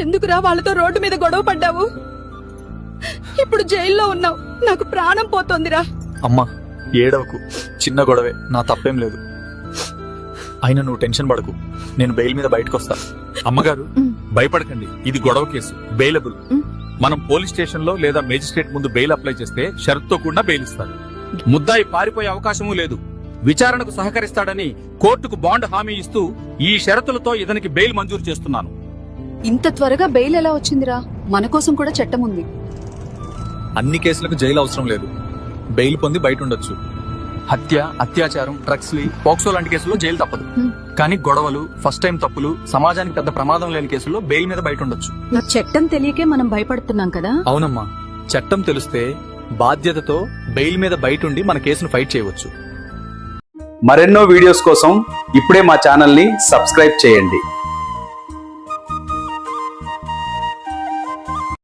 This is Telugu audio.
ఎందుకురా వాళ్ళతో రోడ్డు మీద గొడవ పడ్డావు? ఇప్పుడు జైల్లో ఉన్నావు, నాకు ప్రాణం పోతోందిరా. అమ్మా ఏడవకు, చిన్న గొడవే, నా తప్పేం లేదు. అయినా నువ్వు టెన్షన్ పడకు, నేను బెయిల్ మీద బయటకు వస్తా. అమ్మగారు భయపడకండి, ఇది గొడవ కేసు, బెయిలబుల్. మనం పోలీస్ స్టేషన్ లో లేదా మేజిస్ట్రేట్ ముందు బెయిల్ అప్లై చేస్తే షరతుతో కూడా బెయిల్ ఇస్తారు. ముద్దాయి పారిపోయే అవకాశమూ లేదు. విచారణకు సహకరిస్తాడని కోర్టుకు బాండ్ హామీ ఇస్తూ ఈ షరతులతో ఇతనికి బెయిల్ మంజూరు చేస్తున్నాను. ఇంత త్వరగా బెయిల్ ఎలా వచ్చిందిరా? మన కోసం కూడా చట్టం ఉంది. అన్ని కేసులకు జైలు అవసరం లేదు, బెయిల్ పొంది బయట ఉండొచ్చు. హత్య, అత్యాచారం, డ్రగ్స్, పోక్సో లాంటి కేసుల్లో జైలు తప్పదు. కానీ గొడవలు, ఫస్ట్ టైం తప్పులు, సమాజానికి పెద్ద ప్రమాదం లేని కేసుల్లో బెయిల్ మీద బయట ఉండొచ్చు. చట్టం తెలియకే మనం భయపడుతున్నాం కదా. అవునమ్మా, చట్టం తెలిస్తే బాధ్యతతో బెయిల్ మీద బయట ఉండి మన కేసును ఫైట్ చేయవచ్చు. మరెన్నో వీడియోస్ కోసం ఇప్పుడే మా ఛానల్ ని సబ్స్క్రైబ్ చేయండి.